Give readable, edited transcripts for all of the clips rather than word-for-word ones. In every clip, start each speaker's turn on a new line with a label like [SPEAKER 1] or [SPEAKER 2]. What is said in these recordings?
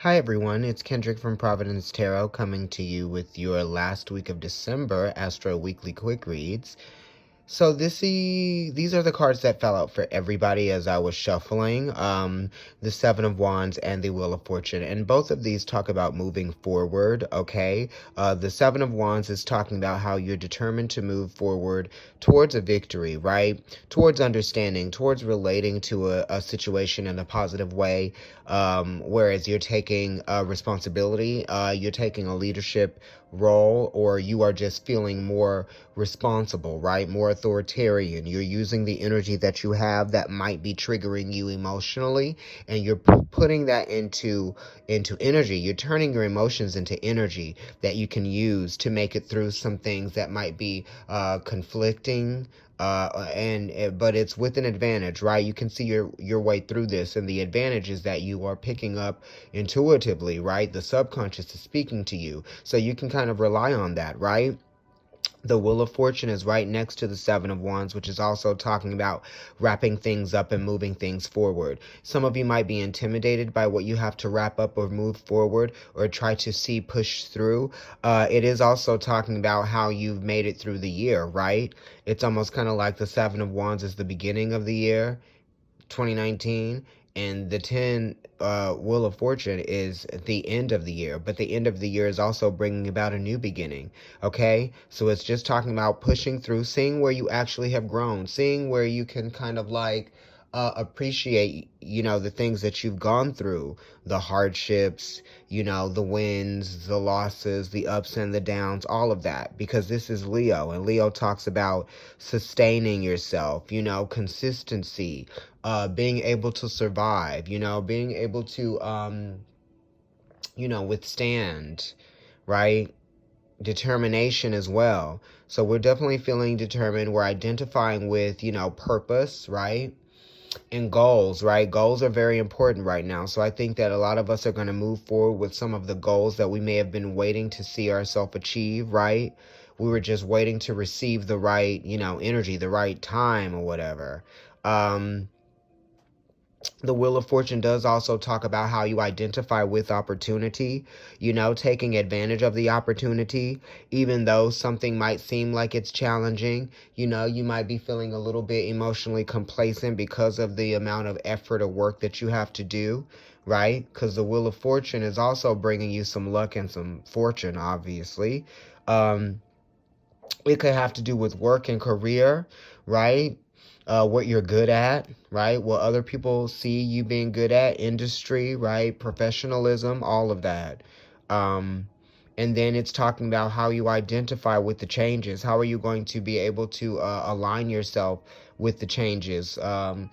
[SPEAKER 1] Hi everyone, it's Kendrick from Providence Tarot coming to you with your last week of December Astro Weekly Quick Reads. So these are the cards that fell out for everybody as I was shuffling. The Seven of Wands and the Wheel of Fortune. And both of these talk about moving forward, okay? The Seven of Wands is talking about how you're determined to move forward towards a victory, right? Towards understanding, towards relating to a situation in a positive way. Whereas you're taking responsibility, you're taking a leadership role, or you are just feeling more responsible, right? More authoritarian. You're using the energy that you have that might be triggering you emotionally, and you're putting that into energy. You're turning your emotions into energy that you can use to make it through some things that might be conflicting, but it's with an advantage, right? You can see your way through this, and the advantage is that you are picking up intuitively, right? The subconscious is speaking to you, so you can kind of rely on that, right? The Wheel of Fortune is right next to the Seven of Wands, which is also talking about wrapping things up and moving things forward. Some of you might be intimidated by what you have to wrap up or move forward or try to see push through. It is also talking about how you've made it through the year, right? It's almost kind of like the Seven of Wands is the beginning of the year, 2019, and the 10 Wheel of Fortune is the end of the year, but the end of the year is also bringing about a new beginning. Okay, so it's just talking about pushing through, seeing where you actually have grown, seeing where you can kind of like appreciate, the things that you've gone through, the hardships, the wins, the losses, the ups and the downs, all of that, because this is Leo, and Leo talks about sustaining yourself, consistency, being able to survive, being able to, withstand, right? Determination as well. So we're definitely feeling determined. We're identifying with, purpose, right? And goals, right? Goals are very important right now. So I think that a lot of us are going to move forward with some of the goals that we may have been waiting to see ourselves achieve, right? We were just waiting to receive the right, energy, the right time or whatever. The Wheel of Fortune does also talk about how you identify with opportunity, taking advantage of the opportunity, even though something might seem like it's challenging. You might be feeling a little bit emotionally complacent because of the amount of effort or work that you have to do, right? Because the Wheel of Fortune is also bringing you some luck and some fortune, obviously. It could have to do with work and career, right? What you're good at, right? What other people see you being good at, industry, right? Professionalism, all of that. And then it's talking about how you identify with the changes. How are you going to be able to align yourself with the changes, and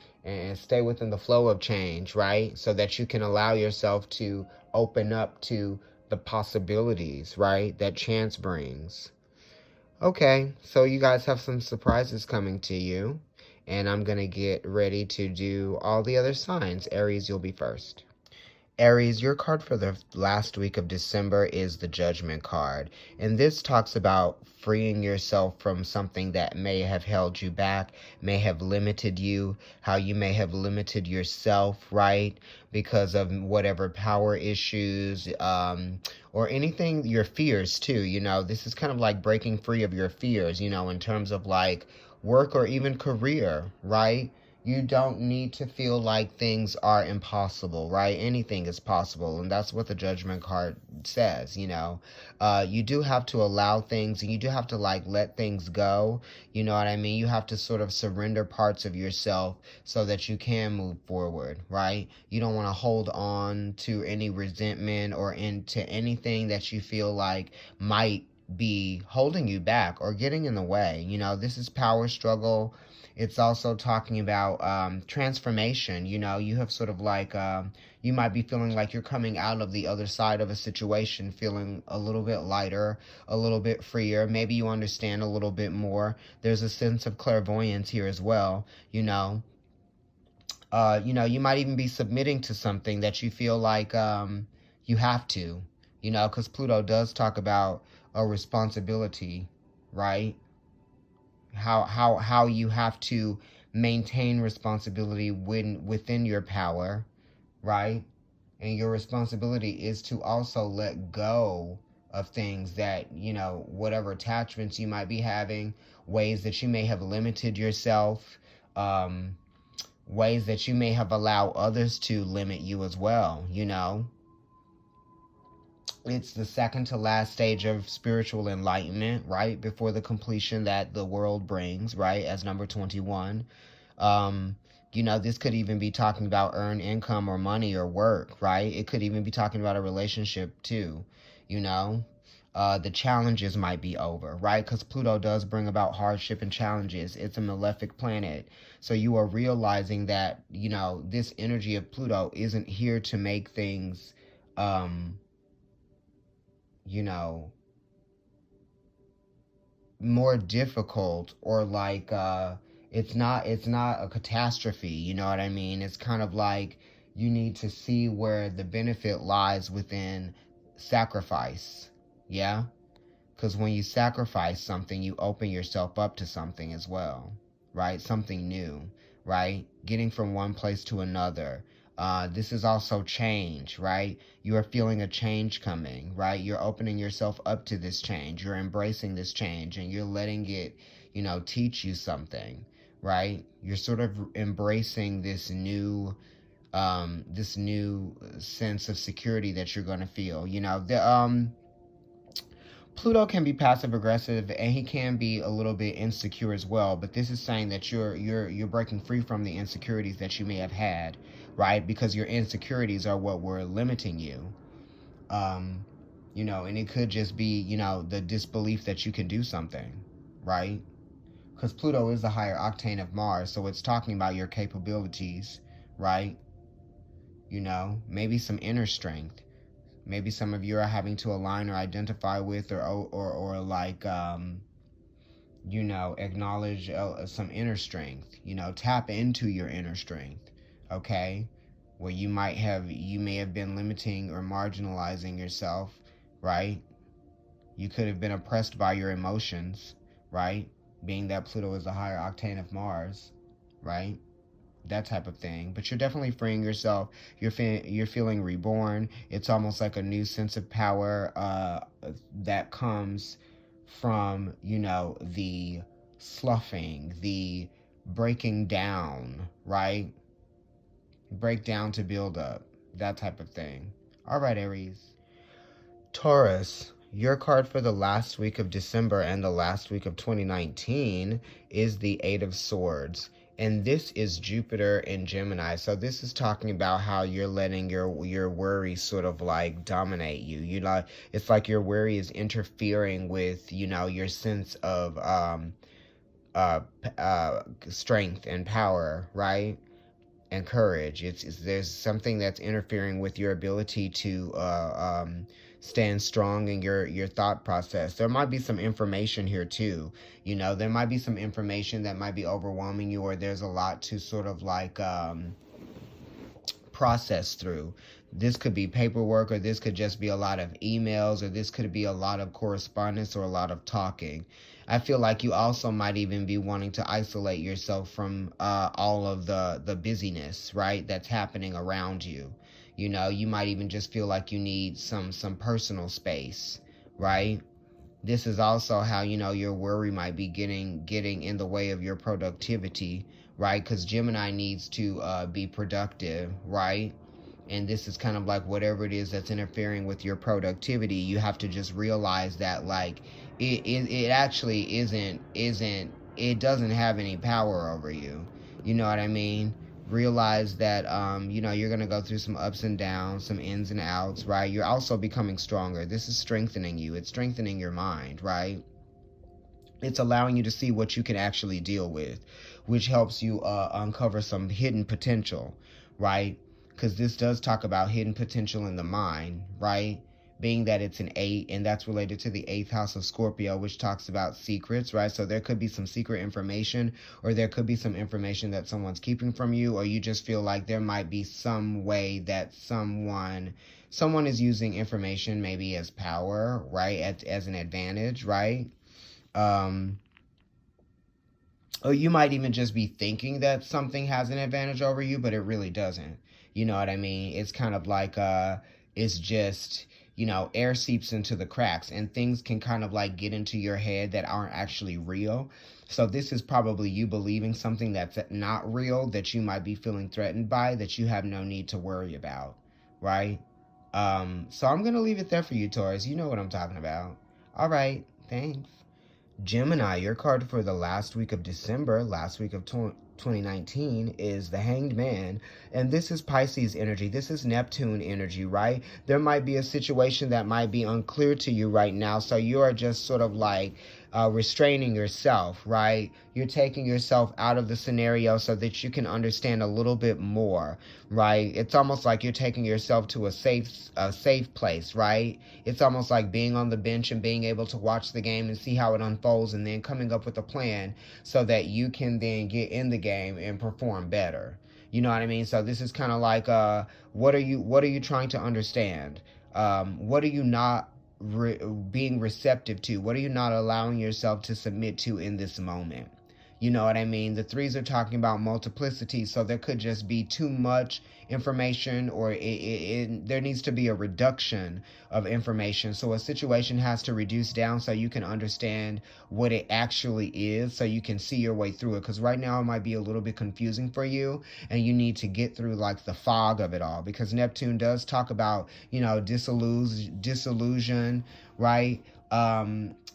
[SPEAKER 1] stay within the flow of change, right? So that you can allow yourself to open up to the possibilities, right? That chance brings. Okay, so you guys have some surprises coming to you, and I'm going to get ready to do all the other signs. Aries, you'll be first. Aries, your card for the last week of December is the Judgment card. And this talks about freeing yourself from something that may have held you back, may have limited you, how you may have limited yourself, right? Because of whatever power issues, or anything, your fears too. This is kind of like breaking free of your fears, in terms of like work or even career, right? You don't need to feel like things are impossible, right? Anything is possible, and that's what the Judgment card says, You do have to allow things, and you do have to, like, let things go, you know what I mean? You have to sort of surrender parts of yourself so that you can move forward, right? You don't want to hold on to any resentment or into anything that you feel like might be holding you back or getting in the way. This is power struggle. It's also talking about transformation. You have sort of like, you might be feeling like you're coming out of the other side of a situation feeling a little bit lighter, a little bit freer. Maybe you understand a little bit more. There's a sense of clairvoyance here as well. You might even be submitting to something that you feel like you have to, because Pluto does talk about a responsibility, right? How you have to maintain responsibility within your power, right? And your responsibility is to also let go of things that, whatever attachments you might be having, ways that you may have limited yourself, um, ways that you may have allowed others to limit you as well, It's the second to last stage of spiritual enlightenment, right? Before the completion that the world brings, right? As number 21. Um, this could even be talking about earned income or money or work, right? It could even be talking about a relationship too, you know? The challenges might be over, right? Because Pluto does bring about hardship and challenges. It's a malefic planet. So you are realizing that, this energy of Pluto isn't here to make things, um, you know, more difficult, or like it's not a catastrophe, you know what I mean? It's kind of like you need to see where the benefit lies within sacrifice. Yeah, because when you sacrifice something, you open yourself up to something as well, right? Something new, right? Getting from one place to another. This is also change, right? You are feeling a change coming, right? You're opening yourself up to this change. You're embracing this change, and you're letting it, teach you something, right? You're sort of embracing this new sense of security that you're going to feel. Pluto can be passive aggressive, and he can be a little bit insecure as well, but this is saying that you're breaking free from the insecurities that you may have had, right? Because your insecurities are what were limiting you. And it could just be, the disbelief that you can do something, right? Because Pluto is the higher octane of Mars, so it's talking about your capabilities, right? Maybe some inner strength. Maybe some of you are having to align or identify with, or like, acknowledge some inner strength. Tap into your inner strength. Okay, where you may have been limiting or marginalizing yourself, right? You could have been oppressed by your emotions, right? Being that Pluto is a higher octane of Mars, right? That type of thing. But you're definitely freeing yourself. You're feeling reborn. It's almost like a new sense of power that comes from, the sloughing, the breaking down, right? Break down to build up, that type of thing. All right, Aries. Taurus, your card for the last week of December and the last week of 2019 is the Eight of Swords. And this is Jupiter in Gemini. So this is talking about how you're letting your worry sort of like dominate you. It's like your worry is interfering with, your sense of strength and power, right? And courage. It's there's something that's interfering with your ability to stand strong in your thought process. There might be some information here too. There might be some information that might be overwhelming you, or there's a lot to sort of like process through. This could be paperwork, or this could just be a lot of emails, or this could be a lot of correspondence, or a lot of talking. I feel like you also might even be wanting to isolate yourself from all of the busyness, right, that's happening around you. You might even just feel like you need some personal space, right? This is also how, your worry might be getting in the way of your productivity, right? Because Gemini needs to be productive, right? And this is kind of like whatever it is that's interfering with your productivity. You have to just realize that, like, it actually isn't it doesn't have any power over you. You know what I mean? Realize that you're going to go through some ups and downs, some ins and outs, right? You're also becoming stronger. This is strengthening you. It's strengthening your mind, right? It's allowing you to see what you can actually deal with, which helps you uncover some hidden potential, right? Because this does talk about hidden potential in the mind, right? Being that it's an 8, and that's related to the 8th house of Scorpio, which talks about secrets, right? So there could be some secret information, or there could be some information that someone's keeping from you, or you just feel like there might be some way that someone is using information maybe as power, right? As an advantage, right? Or you might even just be thinking that something has an advantage over you, but it really doesn't. You know what I mean? It's kind of like, it's just, air seeps into the cracks and things can kind of like get into your head that aren't actually real. So this is probably you believing something that's not real, that you might be feeling threatened by, that you have no need to worry about, right? So I'm going to leave it there for you, Taurus. You know what I'm talking about. All right. Thanks. Gemini, your card for the last week of December, last week of 2019, is the Hanged Man. And this is Pisces energy. This is Neptune energy, right? There might be a situation that might be unclear to you right now. So you are just sort of like restraining yourself, right? You're taking yourself out of the scenario so that you can understand a little bit more, right? It's almost like you're taking yourself to a safe place, right? It's almost like being on the bench and being able to watch the game and see how it unfolds and then coming up with a plan so that you can then get in the game and perform better. You know what I mean? So this is kind of like, what are you trying to understand? What are you not being receptive to? What are you not allowing yourself to submit to in this moment? You know what I mean? The threes are talking about multiplicity, so there could just be too much information, or there needs to be a reduction of information. So a situation has to reduce down so you can understand what it actually is, so you can see your way through it. Because right now it might be a little bit confusing for you, and you need to get through like the fog of it all. Because Neptune does talk about, disillusion, right?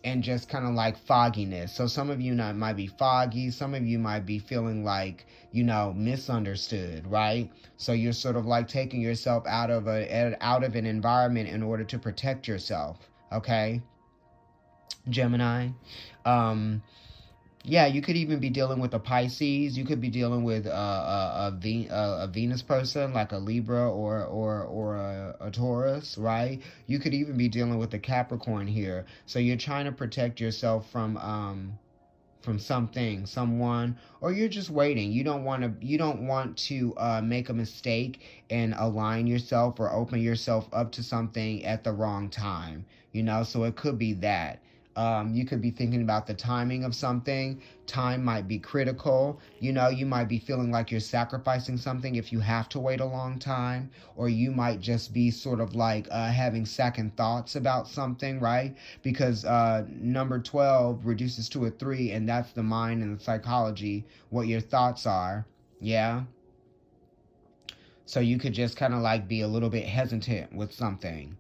[SPEAKER 1] And just kind of like fogginess. So some of you might be foggy. Some of you might be feeling like, misunderstood, right? So you're sort of like taking yourself out of an environment in order to protect yourself. Okay, Gemini. Yeah, you could even be dealing with a Pisces. You could be dealing with a Venus person, like a Libra or a Taurus, right? You could even be dealing with a Capricorn here. So you're trying to protect yourself from something, someone, or you're just waiting. You don't want to make a mistake and align yourself or open yourself up to something at the wrong time. So it could be that. You could be thinking about the timing of something. Time might be critical. You might be feeling like you're sacrificing something if you have to wait a long time, or you might just be sort of like having second thoughts about something, right? Because number 12 reduces to a 3, and that's the mind and the psychology, what your thoughts are. Yeah. So you could just kind of like be a little bit hesitant with something.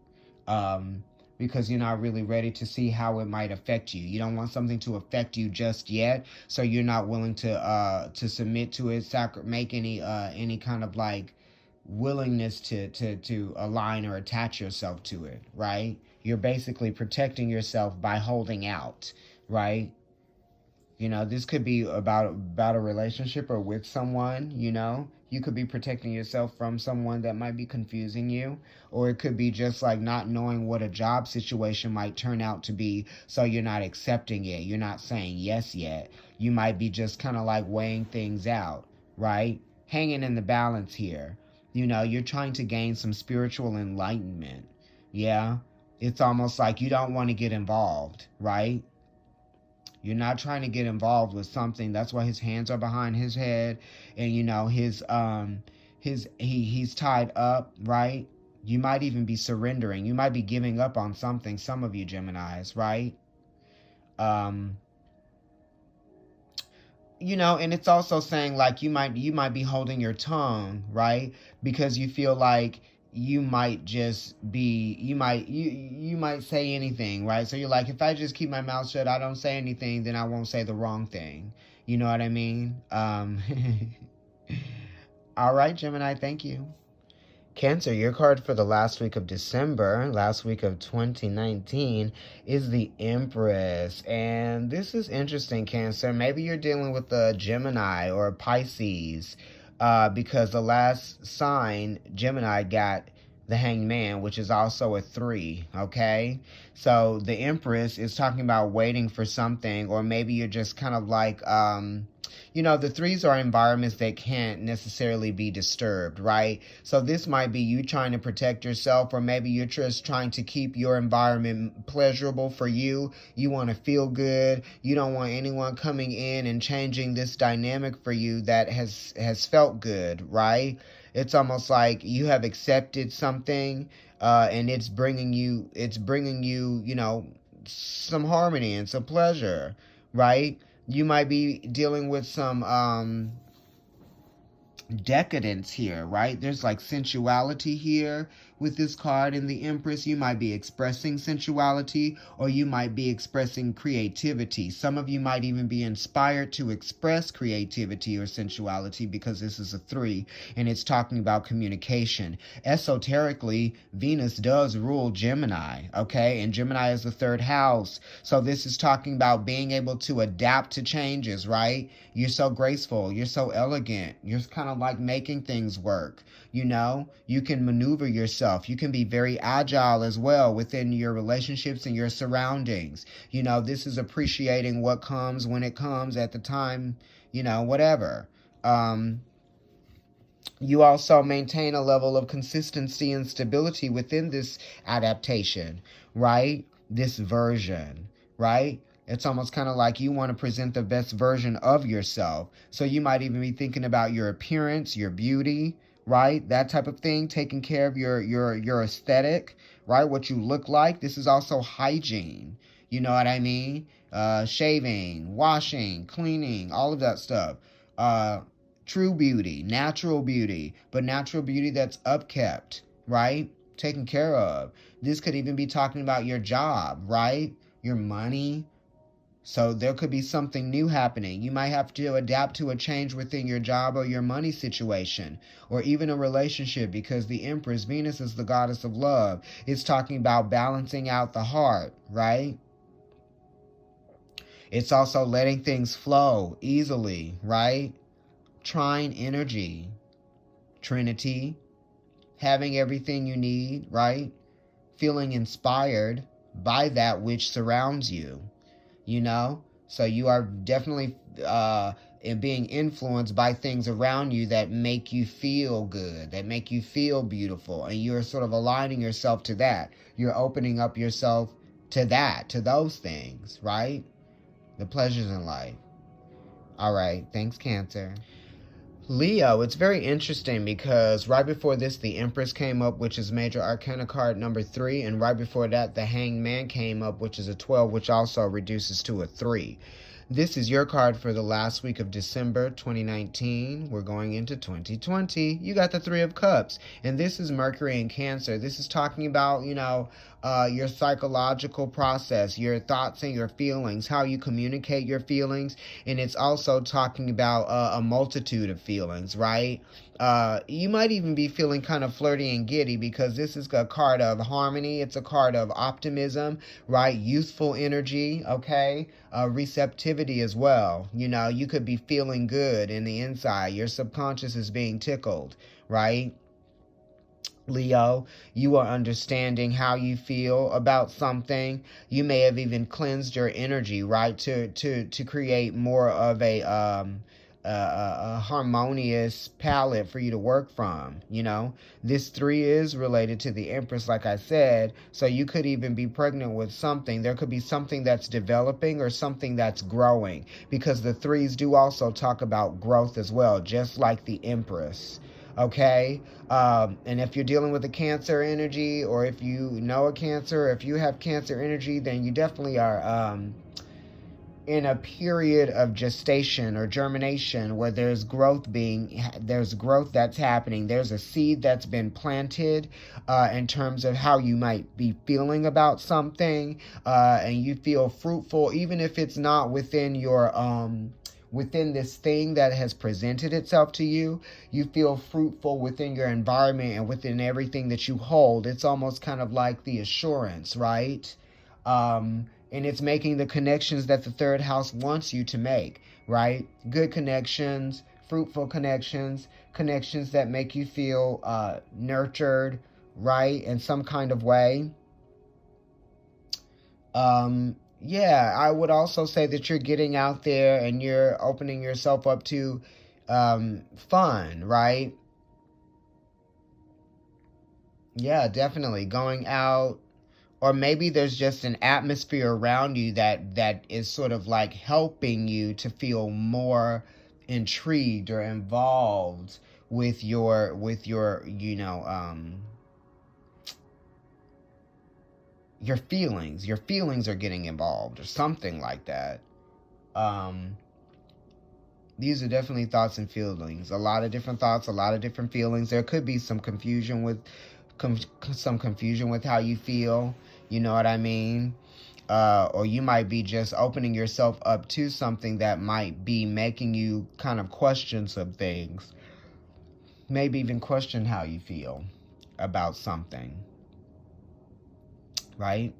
[SPEAKER 1] Because you're not really ready to see how it might affect you. You don't want something to affect you just yet, so you're not willing to submit to it, make any kind of like willingness to align or attach yourself to it, right? You're basically protecting yourself by holding out, right? This could be about a relationship or with someone. You could be protecting yourself from someone that might be confusing you, or it could be just like not knowing what a job situation might turn out to be, so you're not accepting it. You're not saying yes yet. You might be just kind of like weighing things out, right? Hanging in the balance here. You're trying to gain some spiritual enlightenment. Yeah. It's almost like you don't want to get involved, right? You're not trying to get involved with something. That's why his hands are behind his head, and he's tied up, right? You might even be surrendering. You might be giving up on something. Some of you Geminis, right? And it's also saying like you might be holding your tongue, right? Because you feel like you might say anything, right? So you're like, if I just keep my mouth shut, I don't say anything, then I won't say the wrong thing. You know what I mean? All right, Gemini, thank you. Cancer, your card for the last week of December, last week of 2019, is the Empress. And this is interesting, Cancer. Maybe you're dealing with a Gemini or a Pisces, because the last sign, Gemini, got the Hanged Man, which is also a 3, okay? So the Empress is talking about waiting for something, or maybe you're just kind of like The threes are environments that can't necessarily be disturbed, right? So this might be you trying to protect yourself, or maybe you're just trying to keep your environment pleasurable for you. You want to feel good. You don't want anyone coming in and changing this dynamic for you that has felt good, right? It's almost like you have accepted something, and it's bringing you, some harmony and some pleasure, right? You might be dealing with some decadence here, right? There's like sensuality here with this card in the Empress. You might be expressing sensuality, or you might be expressing creativity. Some of you might even be inspired to express creativity or sensuality because this is a 3 and it's talking about communication. Esoterically, Venus does rule Gemini, okay? And Gemini is the 3rd house. So this is talking about being able to adapt to changes, right? You're so graceful. You're so elegant. You're kind of like making things work. You can maneuver yourself. You can be very agile as well within your relationships and your surroundings. This is appreciating what comes when it comes at the time, whatever. You also maintain a level of consistency and stability within this adaptation, right? This version, right? It's almost kind of like you want to present the best version of yourself. So you might even be thinking about your appearance, your beauty, right? That type of thing, taking care of your aesthetic, right? What you look like. This is also hygiene. You know what I mean? Shaving, washing, cleaning, all of that stuff. True beauty, natural beauty, but natural beauty that's upkept, right? Taken care of. This could even be talking about your job, right? Your money. So there could be something new happening. You might have to adapt to a change within your job or your money situation, or even a relationship, because the Empress, Venus, is the goddess of love. It's talking about balancing out the heart, right? It's also letting things flow easily, right? Trine energy, Trinity, having everything you need, right? Feeling inspired by that which surrounds you. So you are definitely being influenced by things around you that make you feel good, that make you feel beautiful, and you're sort of aligning yourself to that. You're opening up yourself to that, to those things, right? The pleasures in life. All right, thanks, Cancer. Leo, it's very interesting because right before this, the Empress came up, which is Major Arcana card number 3, and right before that, the Hanged Man came up, which is a 12, which also reduces to a 3. This is your card for the last week of December 2019. We're going into 2020. You got the 3 of Cups, and this is Mercury in Cancer. This is talking about, your psychological process, your thoughts and your feelings, how you communicate your feelings, and it's also talking about a multitude of feelings, right? You might even be feeling kind of flirty and giddy because this is a card of harmony. It's a card of optimism, right? Youthful energy, okay? Receptivity as well. You could be feeling good in the inside. Your subconscious is being tickled, right? Leo, you are understanding how you feel about something. You may have even cleansed your energy, right, to create more of a harmonious palette for you to work from. This 3 is related to the Empress, like I said, so you could even be pregnant with something. There could be something that's developing or something that's growing, because the 3s do also talk about growth as well, just like the Empress. Okay, and if you're dealing with a Cancer energy, or if you know a Cancer, if you have Cancer energy, then you definitely are in a period of gestation or germination where there's growth that's happening. There's a seed that's been planted in terms of how you might be feeling about something, and you feel fruitful, even if it's not within your within this thing that has presented itself to you. You feel fruitful within your environment and within everything that you hold. It's almost kind of like the assurance, right? And it's making the connections that the 3rd house wants you to make, right? Good connections, fruitful connections, connections that make you feel nurtured, right? In some kind of way. yeah, I would also say that you're getting out there and you're opening yourself up to fun, right? Yeah, definitely going out, or maybe there's just an atmosphere around you that is sort of like helping you to feel more intrigued or involved with your your feelings are getting involved or something like that. um these are definitely thoughts and feelings, a lot of different thoughts, a lot of different feelings. There could be some confusion with some confusion with how you feel, you know what I mean? Or you might be just opening yourself up to something that might be making you kind of question some things, maybe even question how you feel about something, right?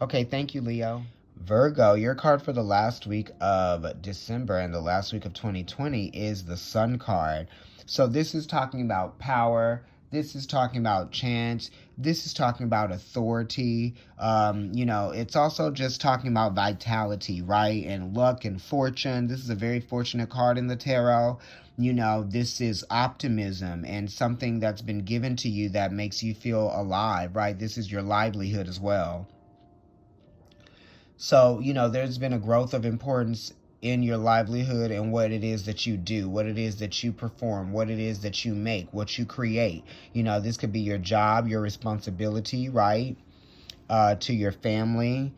[SPEAKER 1] Okay, thank you, Leo. Virgo, your card for the last week of December and the last week of 2020 is the Sun card. So this is talking about power. This is talking about chance. This is talking about authority. It's also just talking about vitality, right? And luck and fortune. This is a very fortunate card in the tarot. This is optimism and something that's been given to you that makes you feel alive, right? This is your livelihood as well. So, there's been a growth of importance in your livelihood and what it is that you do, what it is that you perform, what it is that you make, what you create. This could be your job, your responsibility, right? To your family.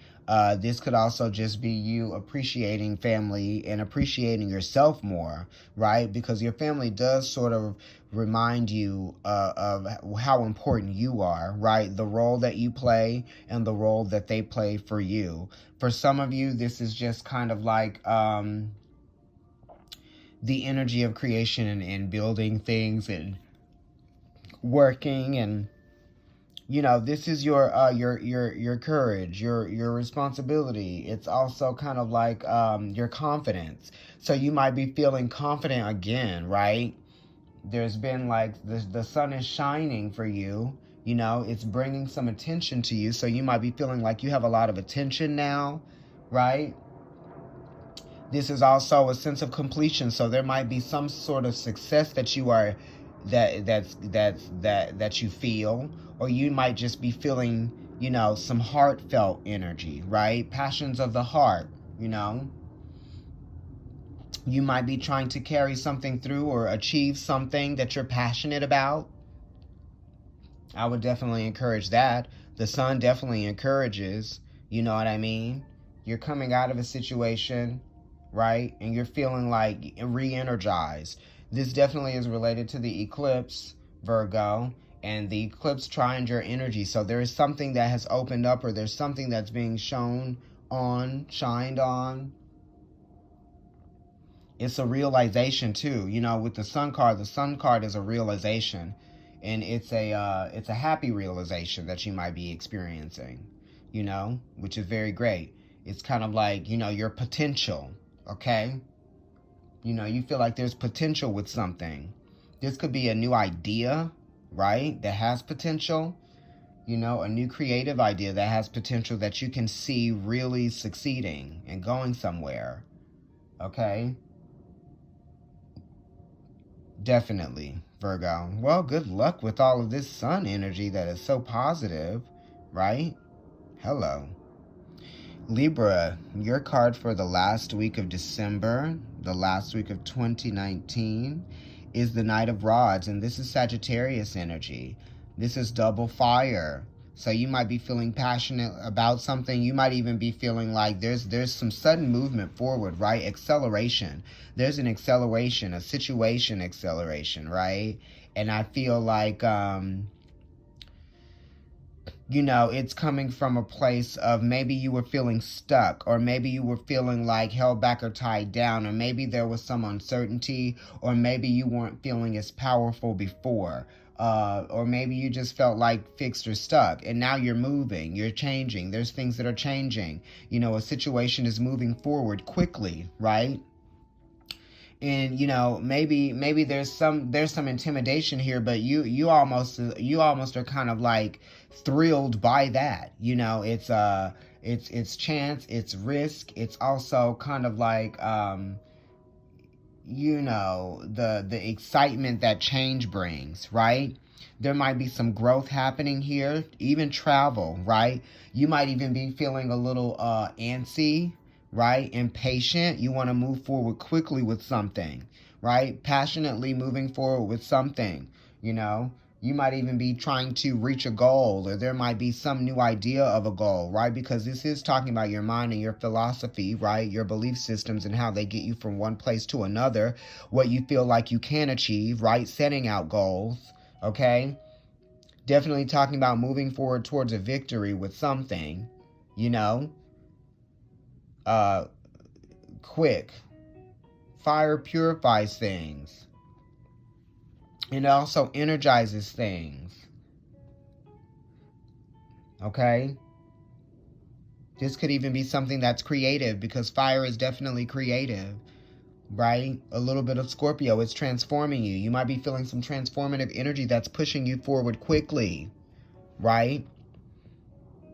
[SPEAKER 1] This could also just be you appreciating family and appreciating yourself more, right? Because your family does sort of remind you of how important you are, right? The role that you play and the role that they play for you. For some of you, this is just kind of like the energy of creation and building things and working, and this is your courage, your responsibility. It's also kind of like your confidence. So you might be feeling confident again, right? There's been like the sun is shining for you. It's bringing some attention to you. So you might be feeling like you have a lot of attention now, right? This is also a sense of completion. So there might be some sort of success that you are that you feel, or you might just be feeling, some heartfelt energy, right? Passions of the heart, You might be trying to carry something through or achieve something that you're passionate about. I would definitely encourage that. The sun definitely encourages, you know what I mean? You're coming out of a situation, right? And you're feeling like re-energized. This definitely is related to the eclipse, Virgo, and the eclipse trines your energy. So there is something that has opened up, or there's something that's being shined on. It's a realization too. With the sun card is a realization, and it's a happy realization that you might be experiencing, which is very great. It's kind of like, your potential, okay? You feel like there's potential with something. This could be a new idea, right? That has potential, a new creative idea that has potential that you can see really succeeding and going somewhere, okay? Definitely, Virgo. Well, good luck with all of this sun energy that is so positive, right? Hello. Libra, your card for the last week of December, the last week of 2019, is the Knight of Rods, and this is Sagittarius energy. This is double fire. So you might be feeling passionate about something. You might even be feeling like there's some sudden movement forward, right? Acceleration. There's an acceleration, a situation acceleration, right? And I feel like it's coming from a place of maybe you were feeling stuck, or maybe you were feeling like held back or tied down, or maybe there was some uncertainty, or maybe you weren't feeling as powerful before, or maybe you just felt like fixed or stuck, and now you're moving, you're changing, there's things that are changing, a situation is moving forward quickly, right? And maybe there's some intimidation here, but you almost are kind of like thrilled by that. It's chance, it's risk. It's also kind of like, the excitement that change brings, right? There might be some growth happening here, even travel, right? You might even be feeling a little antsy, right? Impatient. You want to move forward quickly with something, right? Passionately moving forward with something, you know? You might even be trying to reach a goal, or there might be some new idea of a goal, right? Because this is talking about your mind and your philosophy, right? Your belief systems and how they get you from one place to another, what you feel like you can achieve, right? Setting out goals, okay? Definitely talking about moving forward towards a victory with something, you know? Quick. Fire purifies things. It also energizes things. Okay? This could even be something that's creative, because fire is definitely creative, right? A little bit of Scorpio, it's transforming you. You might be feeling some transformative energy that's pushing you forward quickly, right?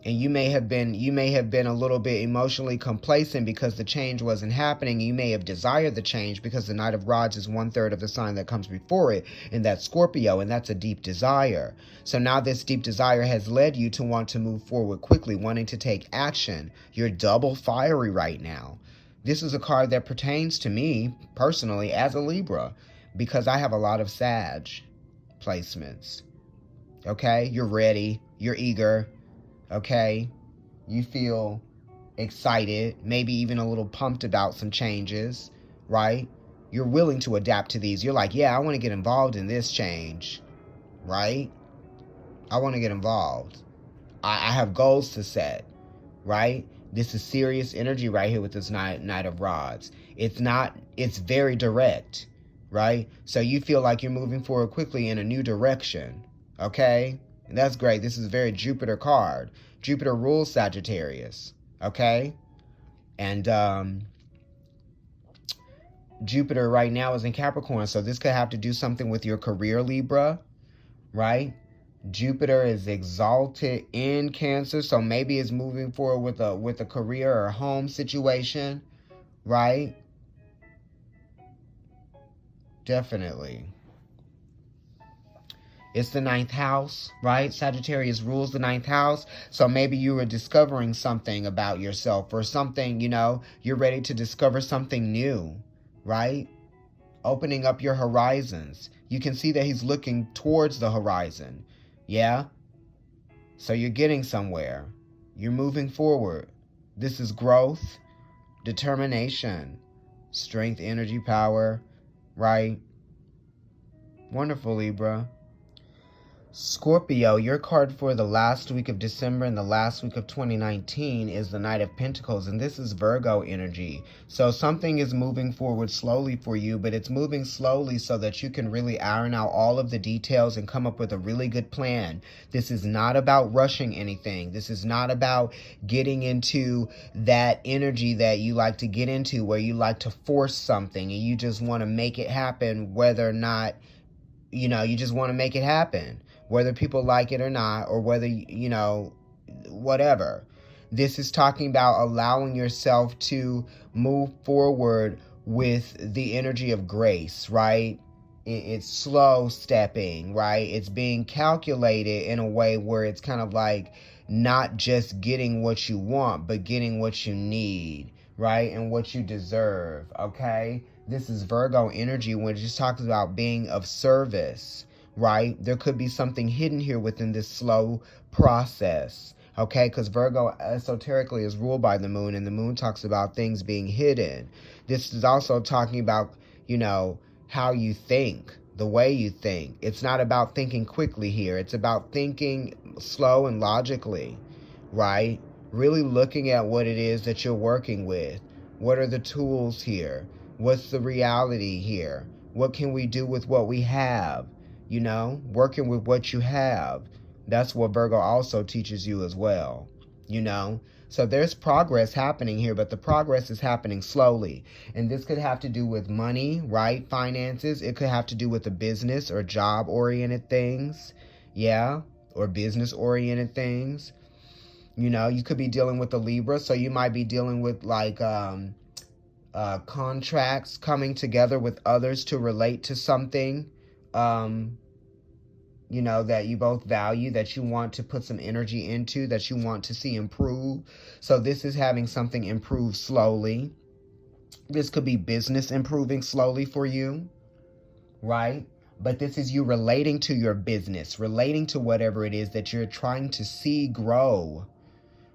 [SPEAKER 1] And you may have been a little bit emotionally complacent because the change wasn't happening. You may have desired the change because the Knight of Rods is 1/3 of the sign that comes before it, and that's Scorpio, and that's a deep desire. So now this deep desire has led you to want to move forward quickly, wanting to take action. You're double fiery right now. This is a card that pertains to me personally as a Libra, because I have a lot of Sag placements. Okay? You're ready. You're eager. Okay, you feel excited, maybe even a little pumped about some changes, right? You're willing to adapt to these. You're like, yeah, I want to get involved in this change, right? I want to get involved. I have goals to set, right? This is serious energy right here with this Knight of Rods. It's very direct, right? So you feel like you're moving forward quickly in a new direction, okay? And that's great. This is a very Jupiter card. Jupiter rules Sagittarius, okay? And Jupiter right now is in Capricorn, so this could have to do something with your career, Libra, right? Jupiter is exalted in Cancer, so maybe it's moving forward with a career or home situation, right? Definitely. It's the 9th house, right? Sagittarius rules the 9th house. So maybe you were discovering something about yourself, or something, you're ready to discover something new, right? Opening up your horizons. You can see that he's looking towards the horizon. Yeah? So you're getting somewhere. You're moving forward. This is growth, determination, strength, energy, power, right? Wonderful, Libra. Scorpio, your card for the last week of December and the last week of 2019 is the Knight of Pentacles, and this is Virgo energy. So something is moving forward slowly for you, but it's moving slowly so that you can really iron out all of the details and come up with a really good plan. This is not about rushing anything. This is not about getting into that energy that you like to get into, where you like to force something and you just want to make it happen, whether or not, you just want to make it happen, whether people like it or not, or whether, whatever. This is talking about allowing yourself to move forward with the energy of grace, right? It's slow stepping, right? It's being calculated in a way where it's kind of like not just getting what you want, but getting what you need, right? And what you deserve, okay? This is Virgo energy when it just talks about being of service, right? There could be something hidden here within this slow process, okay? Because Virgo esoterically is ruled by the moon, and the moon talks about things being hidden. This is also talking about, how you think, the way you think. It's not about thinking quickly here. It's about thinking slow and logically, right? Really looking at what it is that you're working with. What are the tools here? What's the reality here? What can we do with what we have? Working with what you have. That's what Virgo also teaches you as well, So there's progress happening here, but the progress is happening slowly. And this could have to do with money, right? Finances. It could have to do with the business or job-oriented things. Yeah? Or business-oriented things. You could be dealing with a Libra, so you might be dealing with like contracts coming together with others to relate to something, that you both value, that you want to put some energy into, that you want to see improve. So this is having something improve slowly. This could be business improving slowly for you, right? But this is you relating to your business, relating to whatever it is that you're trying to see grow,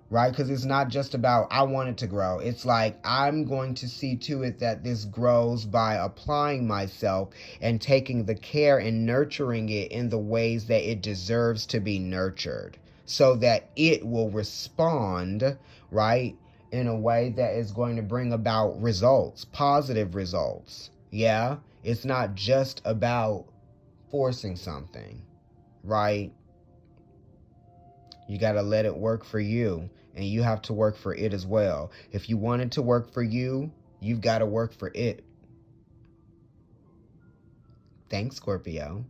[SPEAKER 1] right? Because it's not just about, I want it to grow. It's like, I'm going to see to it that this grows by applying myself and taking the care and nurturing it in the ways that it deserves to be nurtured, so that it will respond, right, in a way that is going to bring about results, positive results. Yeah? It's not just about forcing something, right? You got to let it work for you, and you have to work for it as well. If you want it to work for you, you've got to work for it. Thanks, Scorpio.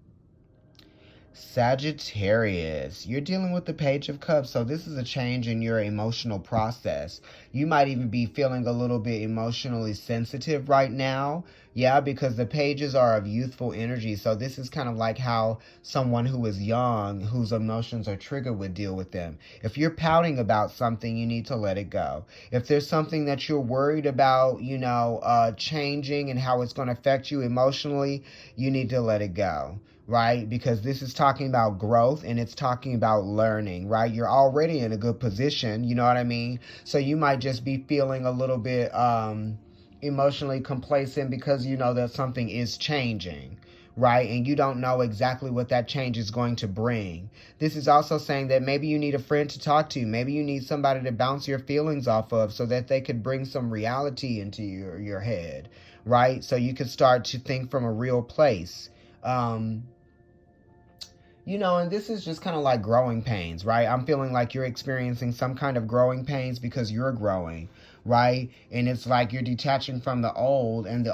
[SPEAKER 1] Sagittarius, you're dealing with the Page of Cups, so this is a change in your emotional process. You might even be feeling a little bit emotionally sensitive right now. Yeah, because the pages are of youthful energy, so this is kind of like how someone who is young, whose emotions are triggered, would deal with them. If you're pouting about something, you need to let it go. If there's something that you're worried about, changing and how it's going to affect you emotionally, you need to let it go. Right? Because this is talking about growth, and it's talking about learning, right? You're already in a good position, you know what I mean? So you might just be feeling a little bit emotionally complacent because you know that something is changing, right? And you don't know exactly what that change is going to bring. This is also saying that maybe you need a friend to talk to. Maybe you need somebody to bounce your feelings off of so that they could bring some reality into your head, right? So you could start to think from a real place. And this is just kind of like growing pains, right? I'm feeling like you're experiencing some kind of growing pains because you're growing, right? And it's like you're detaching from the old, and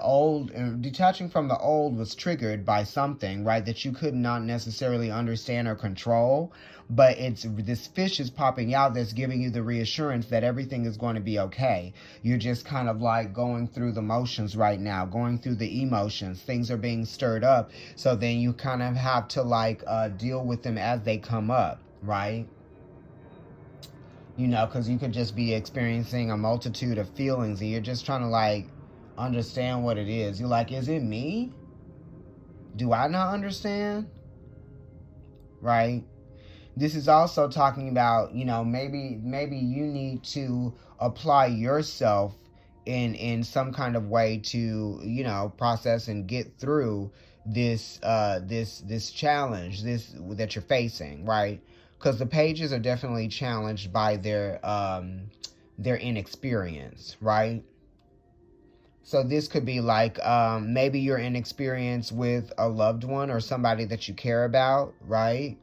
[SPEAKER 1] detaching from the old was triggered by something, right, that you could not necessarily understand or control. But it's this fish is popping out that's giving you the reassurance that everything is going to be okay. You're just kind of like going through the motions right now, going through the emotions. Things are being stirred up. So then you kind of have to deal with them as they come up, right? Because you could just be experiencing a multitude of feelings, and you're just trying to understand what it is. You're like, is it me? Do I not understand? Right? This is also talking about, maybe you need to apply yourself in some kind of way to, process and get through this challenge, that you're facing, right? Because the pages are definitely challenged by their inexperience, right? So this could be like maybe you're inexperienced with a loved one or somebody that you care about, right?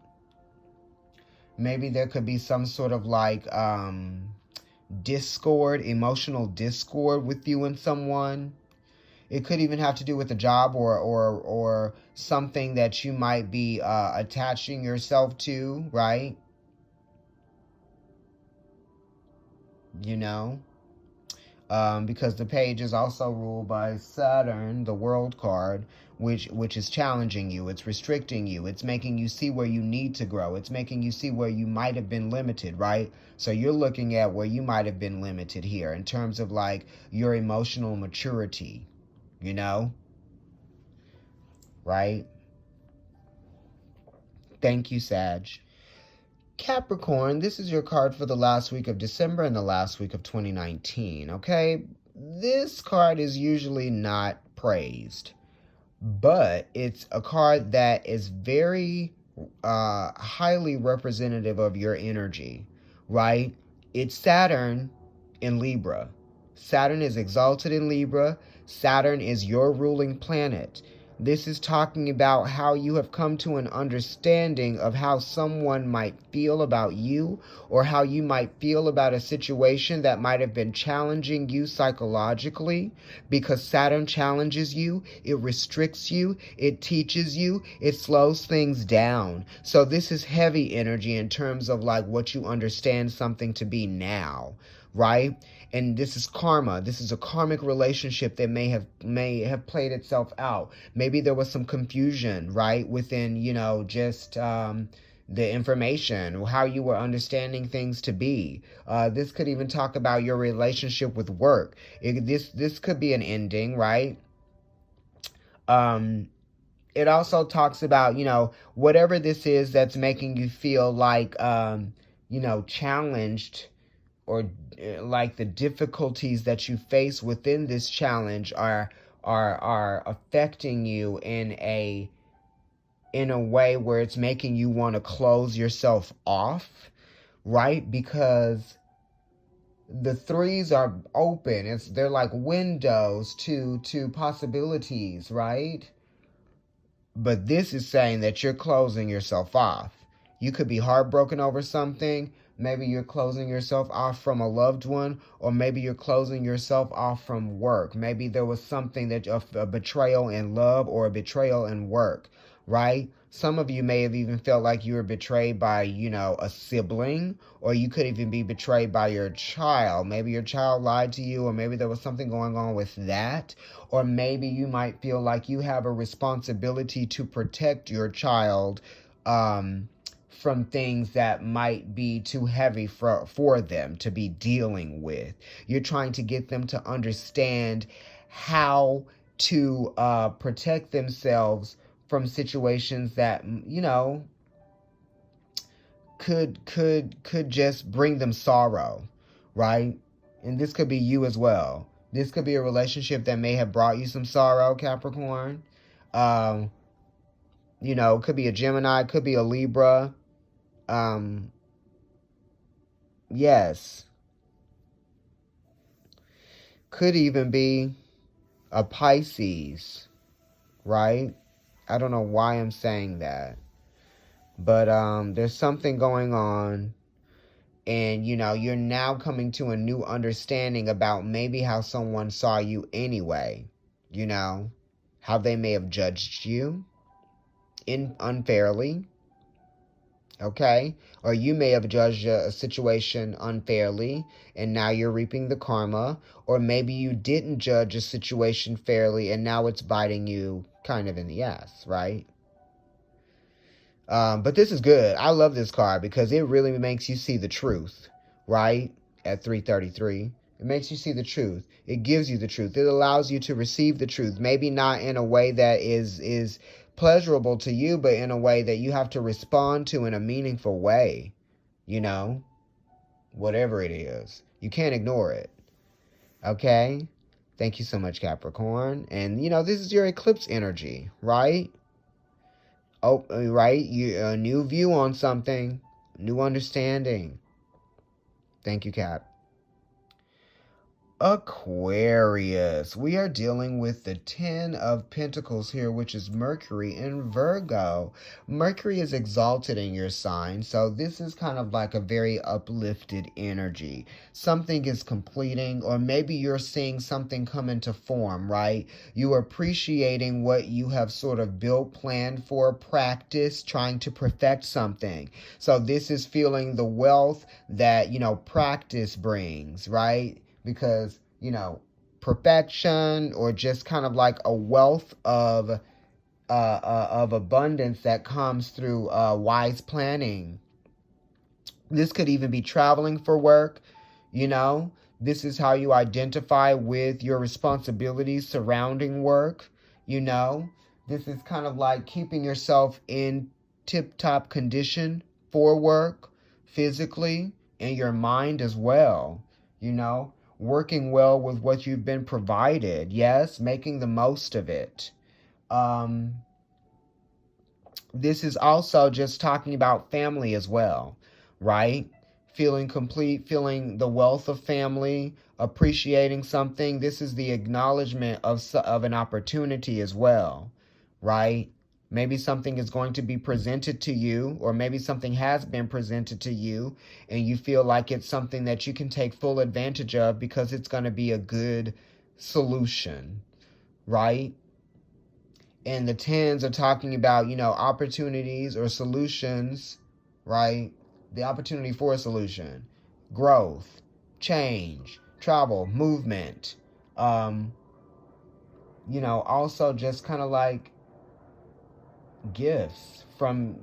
[SPEAKER 1] Maybe there could be some sort of discord, emotional discord with you and someone. It could even have to do with a job or something that you might be attaching yourself to, right? Because the page is also ruled by Saturn, the World card, which is challenging you. It's restricting you. It's making you see where you need to grow. It's making you see where you might have been limited, right? So you're looking at where you might have been limited here in terms of your emotional maturity, right? Thank you, Sag. Capricorn, this is your card for the last week of December and the last week of 2019, okay? This card is usually not praised, but it's a card that is very highly representative of your energy, right? It's Saturn in Libra. Saturn is exalted in Libra. Saturn is your ruling planet. This is talking about how you have come to an understanding of how someone might feel about you, or how you might feel about a situation that might have been challenging you psychologically, because Saturn challenges you, it restricts you, it teaches you, it slows things down. So this is heavy energy in terms of like what you understand something to be now, right? And this is karma. This is a karmic relationship that may have played itself out. Maybe there was some confusion, right, within, just the information, how you were understanding things to be. This could even talk about your relationship with work. This could be an ending, right? It also talks about, whatever this is that's making you feel like, challenged, or like the difficulties that you face within this challenge are affecting you in a way where it's making you want to close yourself off, right? Because the threes are open. They're like windows to possibilities, right? But this is saying that you're closing yourself off. You could be heartbroken over something. Maybe you're closing yourself off from a loved one, or maybe you're closing yourself off from work. Maybe there was something that a betrayal in love or a betrayal in work, right? Some of you may have even felt like you were betrayed by, a sibling, or you could even be betrayed by your child. Maybe your child lied to you, or maybe there was something going on with that. Or maybe you might feel like you have a responsibility to protect your child from things that might be too heavy for them to be dealing with. You're trying to get them to understand how to protect themselves from situations that, could just bring them sorrow, right? And this could be you as well. This could be a relationship that may have brought you some sorrow, Capricorn. Could be a Gemini, could be a Libra. Yes. Could even be a Pisces, right? I don't know why I'm saying that. But there's something going on. And, you're now coming to a new understanding about maybe how someone saw you anyway. How they may have judged you unfairly. Okay? Or you may have judged a situation unfairly, and now you're reaping the karma. Or maybe you didn't judge a situation fairly, and now it's biting you kind of in the ass, right? But this is good. I love this card because it really makes you see the truth, right? At 333. It makes you see the truth. It gives you the truth. It allows you to receive the truth. Maybe not in a way that is pleasurable to you, but in a way that you have to respond to in a meaningful way. Whatever it is. You can't ignore it. Okay? Thank you so much, Capricorn. And, this is your eclipse energy, right? Oh, right? A new view on something. New understanding. Thank you, Cap. Aquarius. We are dealing with the 10 of Pentacles here, which is Mercury in Virgo. Mercury is exalted in your sign, so this is kind of like a very uplifted energy. Something is completing, or maybe you're seeing something come into form, right? You are appreciating what you have sort of built, planned for, practiced, trying to perfect something. So this is feeling the wealth that, practice brings, right? Because, perfection, or just kind of like a wealth of abundance that comes through wise planning. This could even be traveling for work. This is how you identify with your responsibilities surrounding work. This is kind of like keeping yourself in tip-top condition for work, physically, and your mind as well. Working well with what you've been provided. Yes, making the most of it. This is also just talking about family as well, right? Feeling complete, feeling the wealth of family, appreciating something. This is the acknowledgement of an opportunity as well, right? Maybe something is going to be presented to you, or maybe something has been presented to you, and you feel like it's something that you can take full advantage of because it's going to be a good solution, right? And the tens are talking about, opportunities or solutions, right? The opportunity for a solution, growth, change, travel, movement. Also just kind of like gifts from,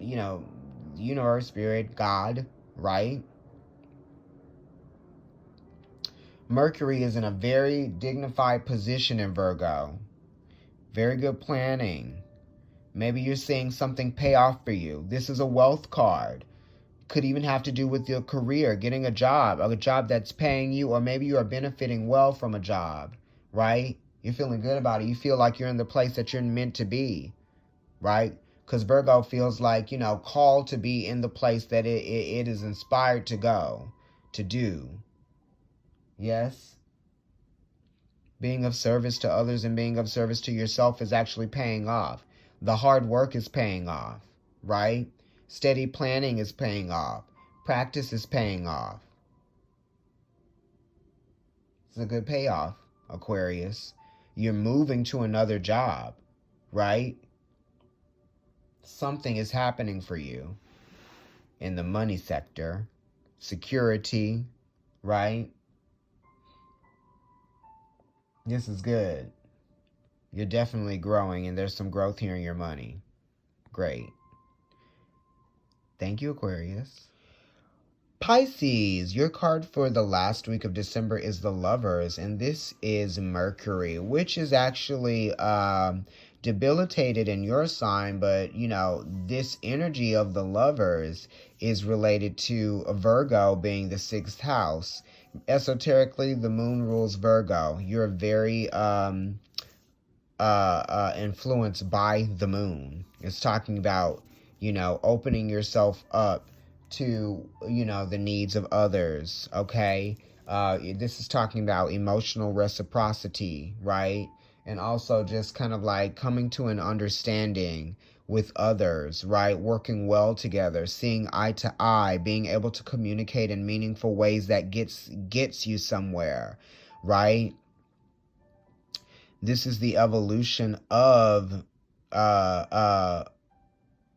[SPEAKER 1] universe, spirit, God, right? Mercury is in a very dignified position in Virgo. Very good planning. Maybe you're seeing something pay off for you. This is a wealth card. Could even have to do with your career, getting a job that's paying you, or maybe you are benefiting well from a job, right? You're feeling good about it. You feel like you're in the place that you're meant to be, right? Because Virgo feels like, called to be in the place that it is inspired to go, to do. Yes? Being of service to others and being of service to yourself is actually paying off. The hard work is paying off, right? Steady planning is paying off. Practice is paying off. It's a good payoff, Aquarius. You're moving to another job, right? Something is happening for you in the money sector. Security, right? This is good. You're definitely growing, and there's some growth here in your money. Great. Thank you, Aquarius. Pisces, your card for the last week of December is the Lovers, and this is Mercury, which is actually debilitated in your sign, but this energy of the Lovers is related to Virgo being the 6th house. Esoterically, the moon rules Virgo. You're very influenced by the moon. It's talking about, opening yourself up to, the needs of others, okay? This is talking about emotional reciprocity, right? And also just kind of like coming to an understanding with others, right? Working well together, seeing eye to eye, being able to communicate in meaningful ways that gets you somewhere, right? This is the evolution of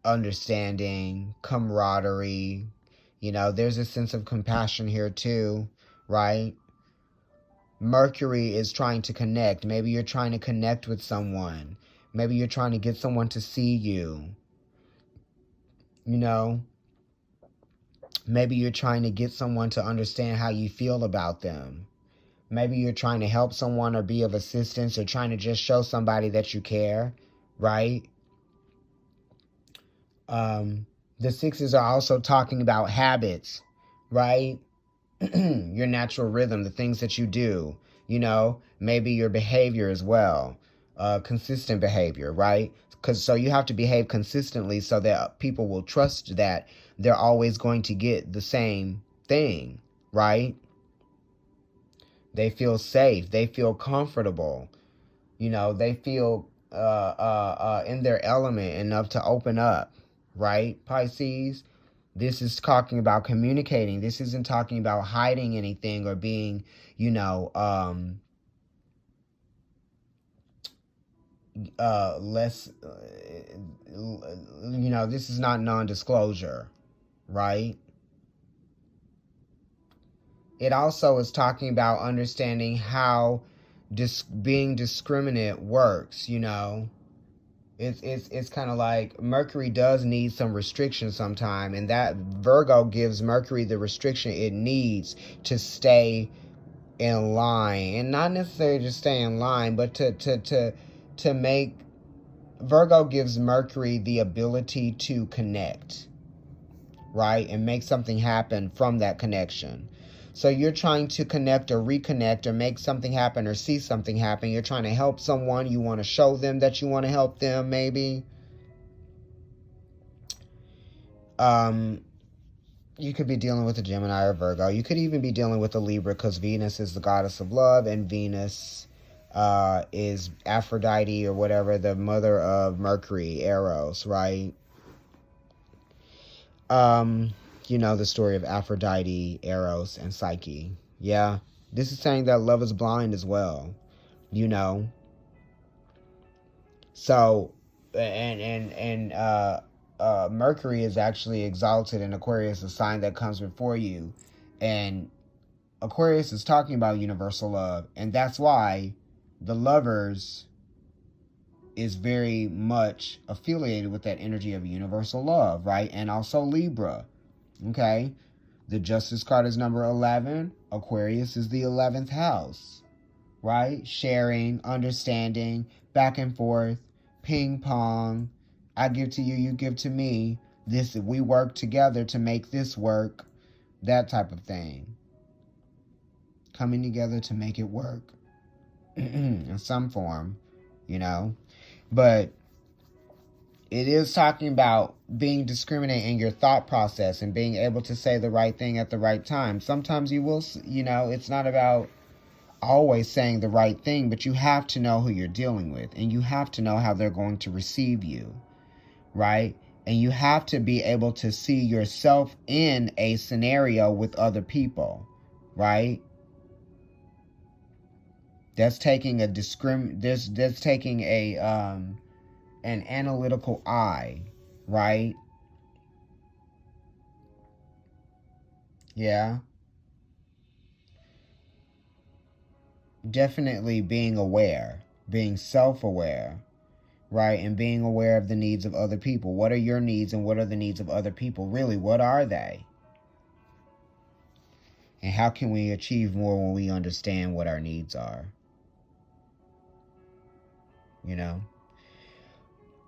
[SPEAKER 1] understanding, camaraderie. There's a sense of compassion here too, right? Mercury is trying to connect. Maybe you're trying to connect with someone. Maybe you're trying to get someone to see you. Maybe you're trying to get someone to understand how you feel about them. Maybe you're trying to help someone or be of assistance, or trying to just show somebody that you care, right? The sixes are also talking about habits, right? Your natural rhythm, the things that you do, maybe your behavior as well, consistent behavior, right? So you have to behave consistently so that people will trust that they're always going to get the same thing, right? They feel safe. They feel comfortable. They feel in their element enough to open up, right, Pisces? This is talking about communicating. This isn't talking about hiding anything or being, less, this is not non-disclosure, right? It also is talking about understanding how being discriminate works, It's kind of like Mercury does need some restriction sometime, and that Virgo gives Mercury the restriction it needs to stay in line, and not necessarily just stay in line, but to make Virgo gives Mercury the ability to connect, right, and make something happen from that connection. So you're trying to connect or reconnect or make something happen or see something happen. You're trying to help someone. You want to show them that you want to help them, maybe. You could be dealing with a Gemini or Virgo. You could even be dealing with a Libra, because Venus is the goddess of love, and Venus is Aphrodite or whatever, the mother of Mercury, Eros, right? You know the story of Aphrodite, Eros, and Psyche. Yeah. This is saying that love is blind as well, you know. So, Mercury is actually exalted in Aquarius, a sign that comes before you. And Aquarius is talking about universal love. And that's why the lovers is very much affiliated with that energy of universal love, right? And also Libra, okay? The Justice card is number 11. Aquarius is the 11th house, right? Sharing, understanding, back and forth, ping pong. I give to you, you give to me. This, we work together to make this work. That type of thing. Coming together to make it work in some form, you know. But it is talking about being discriminate in your thought process and being able to say the right thing at the right time. Sometimes you will, you know, it's not about always saying the right thing, but you have to know who you're dealing with, and you have to know how they're going to receive you, right? And you have to be able to see yourself in a scenario with other people, right? That's taking a that's taking a an analytical eye, right? Yeah. Definitely being aware, being self-aware, right? And being aware of the needs of other people. What are your needs and what are the needs of other people? Really, what are they? And how can we achieve more when we understand what our needs are? You know?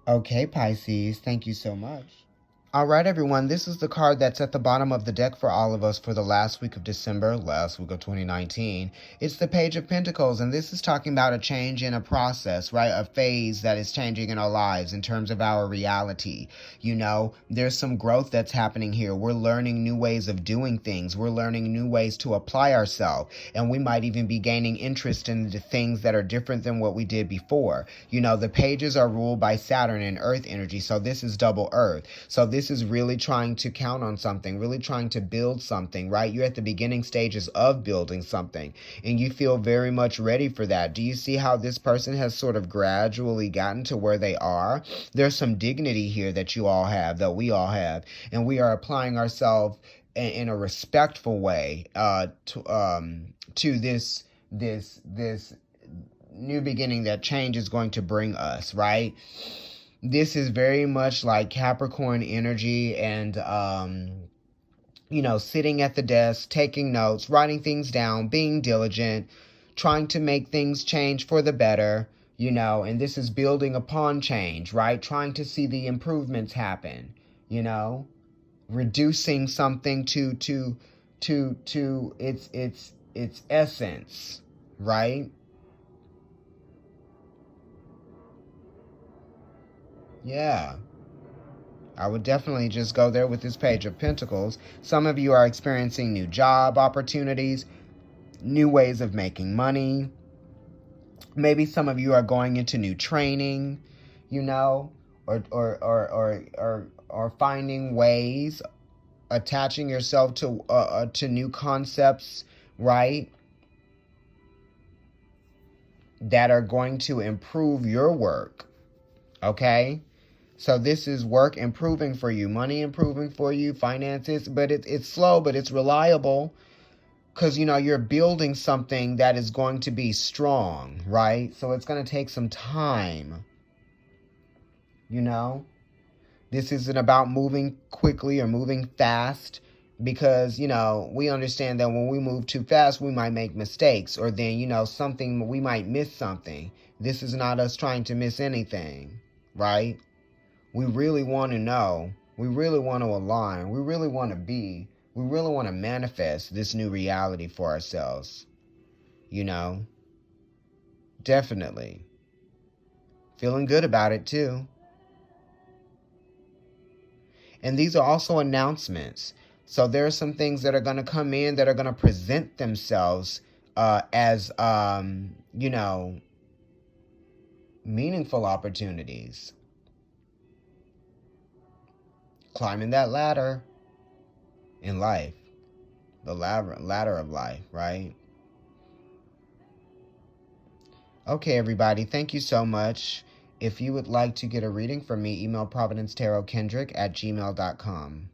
[SPEAKER 1] Okay, Pisces, thank you so much. All right, everyone, this is the card that's at the bottom of the deck for all of us for the last week of December, last week of 2019. It's the Page of Pentacles, and this is talking about a change in a process, right? A phase that is changing in our lives in terms of our reality. You know, there's some growth that's happening here. We're learning new ways of doing things. We're learning new ways to apply ourselves, and we might even be gaining interest in the things that are different than what we did before. You know, the pages are ruled by Saturn and Earth energy, so this is double Earth. So this is really trying to count on something, really trying to build something, right? You're at the beginning stages of building something, and you feel very much ready for that. Do you see how this person has sort of gradually gotten to where they are? There's some dignity here that you all have, that we all have, and we are applying ourselves in a respectful way to this new beginning that change is going to bring us, right? This is very much like Capricorn energy and, you know, sitting at the desk, taking notes, writing things down, being diligent, trying to make things change for the better, you know, and this is building upon change, right? Trying to see the improvements happen, you know, reducing something to its essence, right? Yeah. I would definitely just go there with this Page of Pentacles. Some of you are experiencing new job opportunities, new ways of making money. Maybe some of you are going into new training, you know, or finding ways, attaching yourself to new concepts, right? That are going to improve your work. Okay? So this is work improving for you, money improving for you, finances, but it's slow, but it's reliable because, you know, you're building something that is going to be strong, right? So it's going to take some time, you know? This isn't about moving quickly or moving fast because, you know, we understand that when we move too fast, we might make mistakes or then, you know, we might miss something. This is not us trying to miss anything, right? We really want to know. We really want to align. We really want to be. We really want to manifest this new reality for ourselves. You know? Definitely. Feeling good about it too. And these are also announcements. So there are some things that are going to come in that are going to present themselves as, you know, meaningful opportunities. Climbing that ladder in life. The ladder of life, right? Okay, everybody, thank you so much. If you would like to get a reading from me, email providencetarotkendrick@gmail.com.